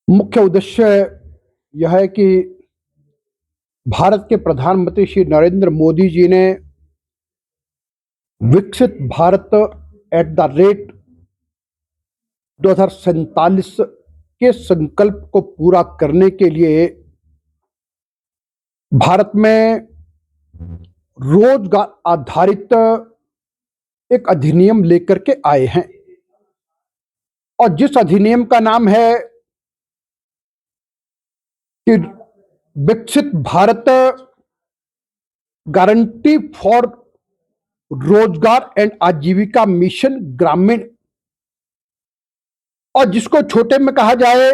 मुख्य उद्देश्य यह है कि भारत के प्रधानमंत्री श्री नरेंद्र मोदी जी ने विकसित भारत एट द रेट 2047 के संकल्प को पूरा करने के लिए भारत में रोजगार आधारित एक अधिनियम लेकर के आए हैं और जिस अधिनियम का नाम है कि विकसित भारत गारंटी फॉर रोजगार एंड आजीविका मिशन ग्रामीण, और जिसको छोटे में कहा जाए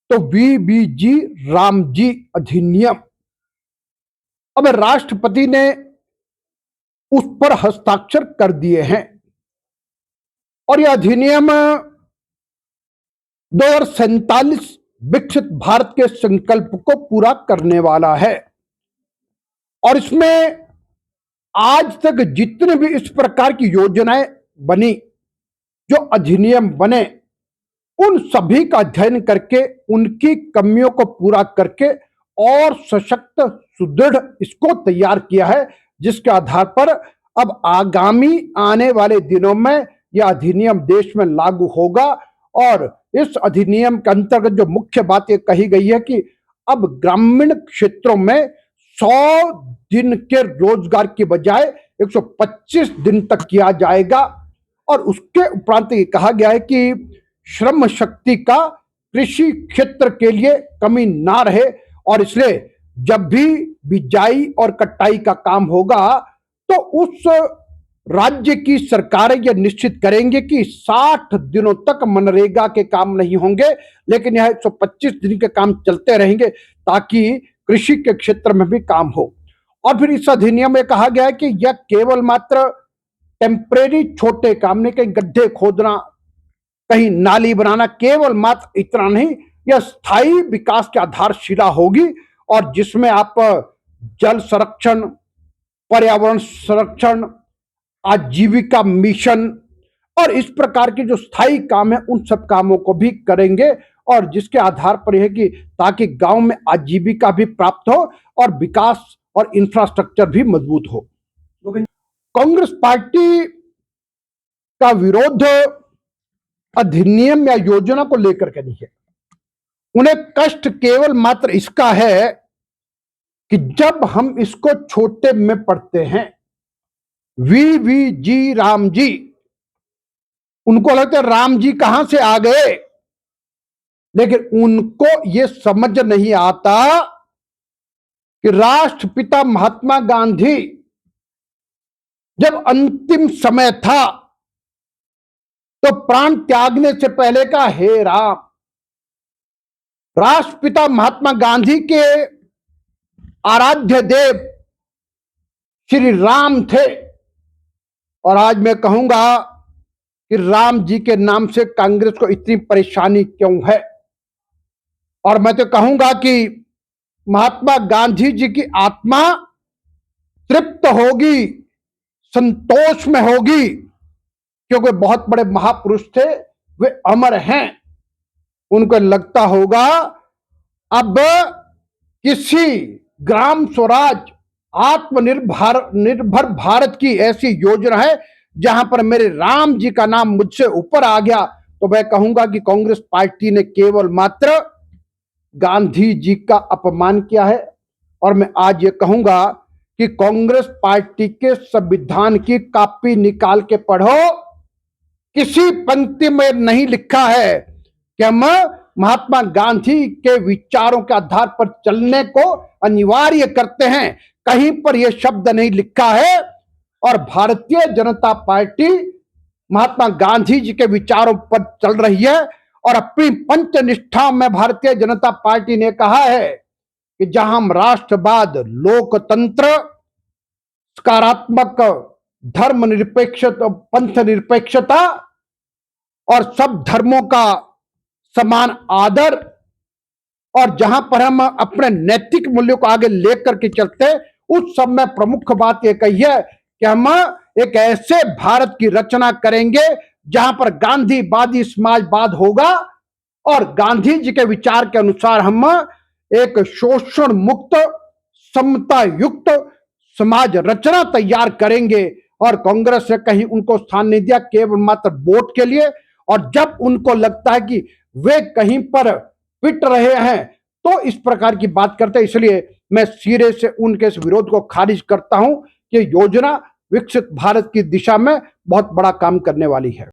तो वीबीजी रामजी अधिनियम। अब राष्ट्रपति ने उस पर हस्ताक्षर कर दिए हैं और यह अधिनियम 2047 विकसित भारत के संकल्प को पूरा करने वाला है। और इसमें आज तक जितने भी इस प्रकार की योजनाएं बनी, जो अधिनियम बने, उन सभी का अध्ययन करके उनकी कमियों को पूरा करके और सशक्त सुदृढ़ इसको तैयार किया है, जिसके आधार पर अब आगामी आने वाले दिनों में यह अधिनियम देश में लागू होगा। और इस अधिनियम के अंतर्गत जो मुख्य बात ये कही गई है कि अब ग्रामीण क्षेत्रों में 100 दिन के रोजगार की बजाय 125 दिन तक किया जाएगा। और उसके उपरांत ये कहा गया है कि श्रम शक्ति का कृषि क्षेत्र के लिए कमी ना रहे, और इसलिए जब भी बिजाई और कटाई का काम होगा तो उस राज्य की सरकारें यह निश्चित करेंगे कि 60 दिनों तक मनरेगा के काम नहीं होंगे, लेकिन यह 125 दिन के काम चलते रहेंगे ताकि कृषि के क्षेत्र में भी काम हो। और फिर इस अधिनियम में कहा गया है कि यह केवल मात्र टेम्परेरी छोटे काम नहीं, कहीं गड्ढे खोदना, कहीं नाली बनाना, केवल मात्र इतना नहीं, यह स्थायी विकास की आधारशिला होगी और जिसमें आप जल संरक्षण, पर्यावरण संरक्षण, आजीविका मिशन और इस प्रकार के जो स्थायी काम है उन सब कामों को भी करेंगे, और जिसके आधार पर यह कि ताकि गांव में आजीविका भी प्राप्त हो और विकास और इंफ्रास्ट्रक्चर भी मजबूत हो। कांग्रेस पार्टी का विरोध अधिनियम या योजना को लेकर के नहीं है। उन्हें कष्ट केवल मात्र इसका है कि जब हम इसको छोटे में पढ़ते हैं, वीवीजी राम जी, उनको लगता है राम जी कहां से आ गए, लेकिन उनको यह समझ नहीं आता कि राष्ट्रपिता महात्मा गांधी जब अंतिम समय था तो प्राण त्यागने से पहले का हे राम, राष्ट्रपिता महात्मा गांधी के आराध्य देव श्री राम थे। और आज मैं कहूंगा कि राम जी के नाम से कांग्रेस को इतनी परेशानी क्यों है। और मैं तो कहूंगा कि महात्मा गांधी जी की आत्मा तृप्त होगी, संतोष में होगी, क्योंकि बहुत बड़े महापुरुष थे, वे अमर हैं। उनको लगता होगा अब किसी ग्राम स्वराज निर्भर भारत की ऐसी योजना है जहां पर मेरे राम जी का नाम मुझसे ऊपर आ गया, तो मैं कहूंगा कि कांग्रेस पार्टी ने केवल मात्र गांधी जी का अपमान किया है। और मैं आज ये कहूंगा कि कांग्रेस पार्टी के संविधान की कॉपी निकाल के पढ़ो, किसी पंक्ति में नहीं लिखा है कि हम महात्मा गांधी के विचारों के आधार पर चलने को अनिवार्य करते हैं। कहीं पर यह शब्द नहीं लिखा है। और भारतीय जनता पार्टी महात्मा गांधी जी के विचारों पर चल रही है और अपनी पंच निष्ठा में भारतीय जनता पार्टी ने कहा है कि जहां हम राष्ट्रवाद, लोकतंत्र, सकारात्मक धर्मनिरपेक्षता, पंथ निरपेक्षता और सब धर्मों का समान आदर, और जहां पर हम अपने नैतिक मूल्यों को आगे लेकर के चलते, उस सब में प्रमुख बात यह कही है कि हम एक ऐसे भारत की रचना करेंगे जहां पर गांधीवादी समाजवाद होगा और गांधी जी के विचार के अनुसार हम एक शोषण मुक्त, समता युक्त समाज रचना तैयार करेंगे। और कांग्रेस ने कहीं उनको स्थान नहीं दिया, केवल मात्र वोट के लिए। और जब उनको लगता है कि वे कहीं पर पिट रहे हैं तो इस प्रकार की बात करते हैं। इसलिए मैं सिरे से उनके इस विरोध को खारिज करता हूं कि योजना विकसित भारत की दिशा में बहुत बड़ा काम करने वाली है।